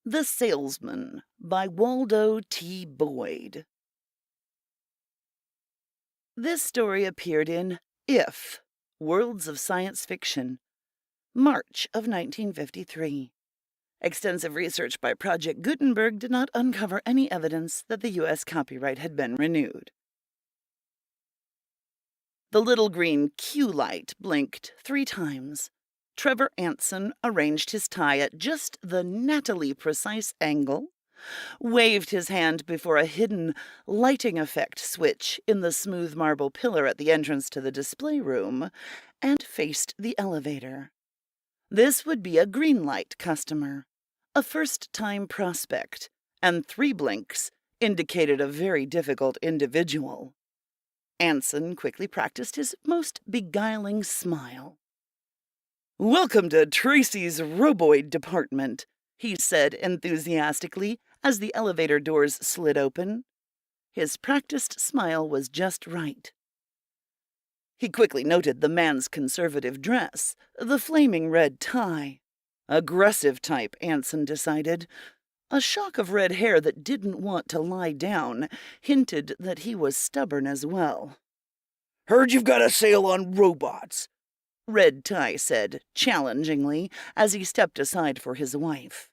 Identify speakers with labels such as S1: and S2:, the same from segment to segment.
S1: The Salesman by Waldo T. Boyd. This story appeared in If, Worlds of Science Fiction, March of 1953. Extensive research by Project Gutenberg did not uncover any evidence that the U.S. copyright had been renewed. The little green Q light blinked 3 times. Trevor Anson arranged his tie at just the nattily precise angle, waved his hand before a hidden lighting effect switch in the smooth marble pillar at the entrance to the display room, and faced the elevator. This would be a green light customer, a first-time prospect, and 3 blinks indicated a very difficult individual. Anson quickly practiced his most beguiling smile. "Welcome to Tracy's Roboid Department," he said enthusiastically as the elevator doors slid open. His practiced smile was just right. He quickly noted the man's conservative dress, the flaming red tie. Aggressive type, Anson decided. A shock of red hair that didn't want to lie down hinted that he was stubborn as well.
S2: "Heard you've got a sale on robots,"
S1: Red Tie said, challengingly, as he stepped aside for his wife.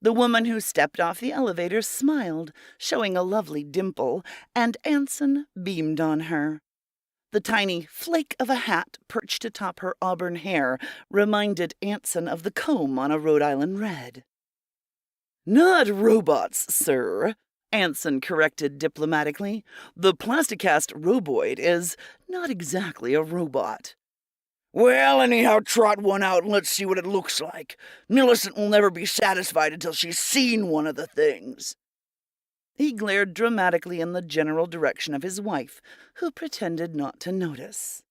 S1: The woman who stepped off the elevator smiled, showing a lovely dimple, and Anson beamed on her. The tiny flake of a hat perched atop her auburn hair reminded Anson of the comb on a Rhode Island Red. "Not robots, sir," Anson corrected diplomatically. "The plasticast roboid is not exactly a robot."
S2: "Well, anyhow, trot one out and let's see what it looks like. Millicent will never be satisfied until she's seen one of the things."
S1: He glared dramatically in the general direction of his wife, who pretended not to notice.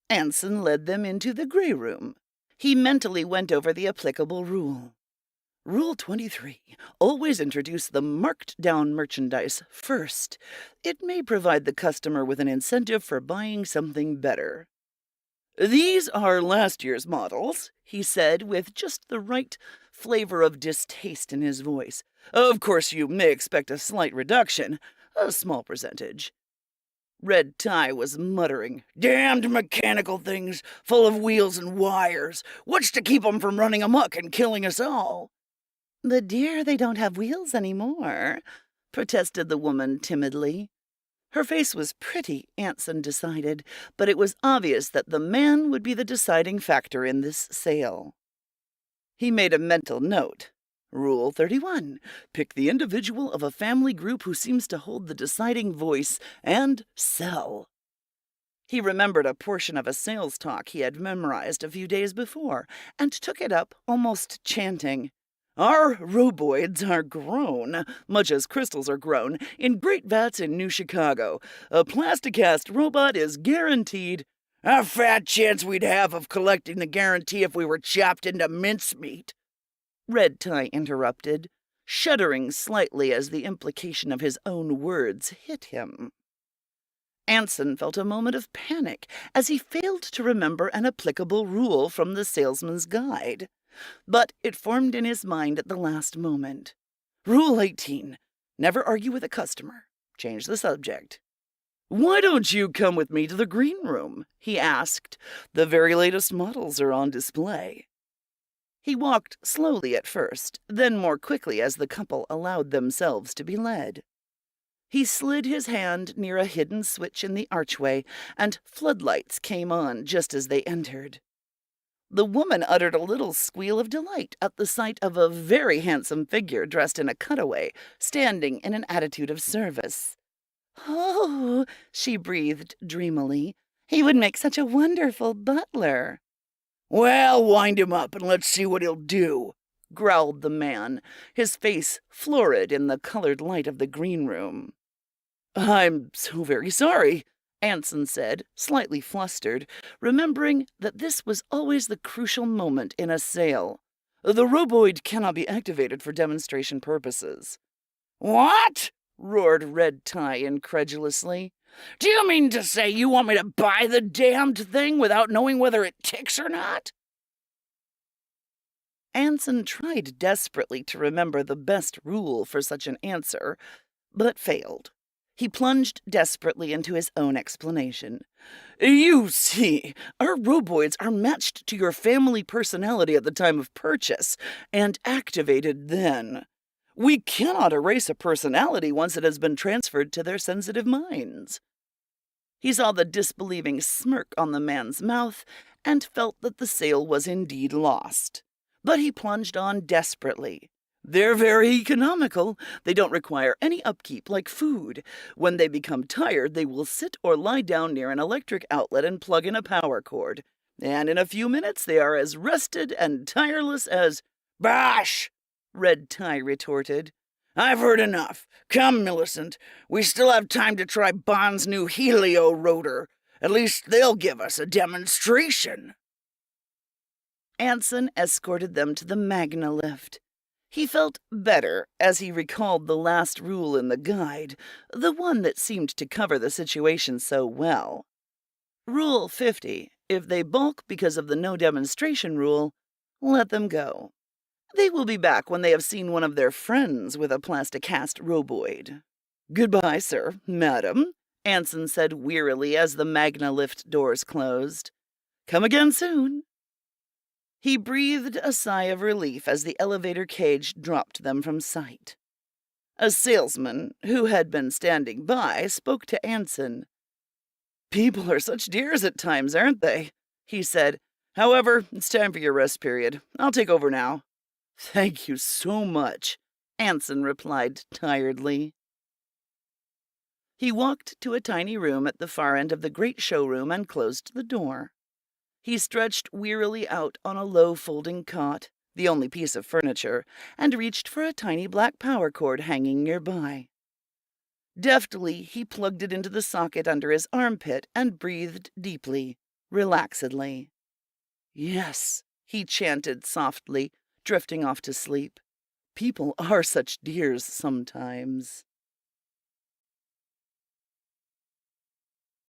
S1: Anson led them into the gray room. He mentally went over the applicable rule. Rule 23. Always introduce the marked-down merchandise first. It may provide the customer with an incentive for buying something better. "These are last year's models," he said, with just the right flavor of distaste in his voice. "Of course, you may expect a slight reduction, a small percentage." Red Tie was muttering,
S2: "Damned mechanical things, full of wheels and wires. What's to keep 'em from running amok and killing us all?"
S1: "The dear, they don't have wheels anymore," protested the woman timidly. Her face was pretty, Anson decided, but it was obvious that the man would be the deciding factor in this sale. He made a mental note. Rule 31. Pick the individual of a family group who seems to hold the deciding voice and sell. He remembered a portion of a sales talk he had memorized a few days before and took it up, almost chanting. "Our roboids are grown, much as crystals are grown, in great vats in New Chicago. A plasticast robot is guaranteed."
S2: "A fat chance we'd have of collecting the guarantee if we were chopped into mincemeat,"
S1: Red Tie interrupted, shuddering slightly as the implication of his own words hit him. Anson felt a moment of panic as he failed to remember an applicable rule from the Salesman's Guide. But it formed in his mind at the last moment. Rule 18. Never argue with a customer. Change the subject. "Why don't you come with me to the green room?" he asked. "The very latest models are on display." He walked slowly at first, then more quickly as the couple allowed themselves to be led. He slid his hand near a hidden switch in the archway, and floodlights came on just as they entered. The woman uttered a little squeal of delight at the sight of a very handsome figure dressed in a cutaway, standing in an attitude of service. "Oh," she breathed dreamily, "he would make such a wonderful butler."
S2: "Well, wind him up and let's see what he'll do,"
S1: growled the man, his face florid in the colored light of the green room. "I'm so very sorry," Anson said, slightly flustered, remembering that this was always the crucial moment in a sale. "The roboid cannot be activated for demonstration purposes."
S2: "What?"
S1: roared Red Tie incredulously.
S2: "Do you mean to say you want me to buy the damned thing without knowing whether it ticks or not?"
S1: Anson tried desperately to remember the best rule for such an answer, but failed. He plunged desperately into his own explanation.
S2: You see, our roboids are matched to your family personality at the time of purchase, and activated then. We cannot erase a personality once it has been transferred to their sensitive minds.
S1: He saw the disbelieving smirk on the man's mouth and felt that the sale was indeed lost. But he plunged on desperately.
S2: They're very economical. They don't require any upkeep like food. When they become tired, they will sit or lie down near an electric outlet and plug in a power cord. And in a few minutes they are as rested and tireless as— Bosh! Red Tie retorted. I've heard enough. Come, Millicent. We still have time to try Bond's new helio rotor. At least they'll give us a demonstration.
S1: Anson escorted them to the Magna lift. He felt better as he recalled the last rule in the guide, the one that seemed to cover the situation so well. Rule 50, if they balk because of the no demonstration rule, let them go. They will be back when they have seen one of their friends with a plasticast roboid.
S2: Goodbye, sir, madam,
S1: Anson said wearily as the Magna lift doors closed.
S2: Come again soon.
S1: He breathed a sigh of relief as the elevator cage dropped them from sight. A salesman, who had been standing by, spoke to Anson.
S2: People are such dears at times, aren't they? He said. However, it's time for your rest period. I'll take over now. Thank you so much,
S1: Anson replied tiredly. He walked to a tiny room at the far end of the great showroom and closed the door. He stretched wearily out on a low folding cot, the only piece of furniture, and reached for a tiny black power cord hanging nearby. Deftly, he plugged it into the socket under his armpit and breathed deeply, relaxedly.
S2: Yes,
S1: he chanted softly, drifting off to sleep. People are such dears sometimes.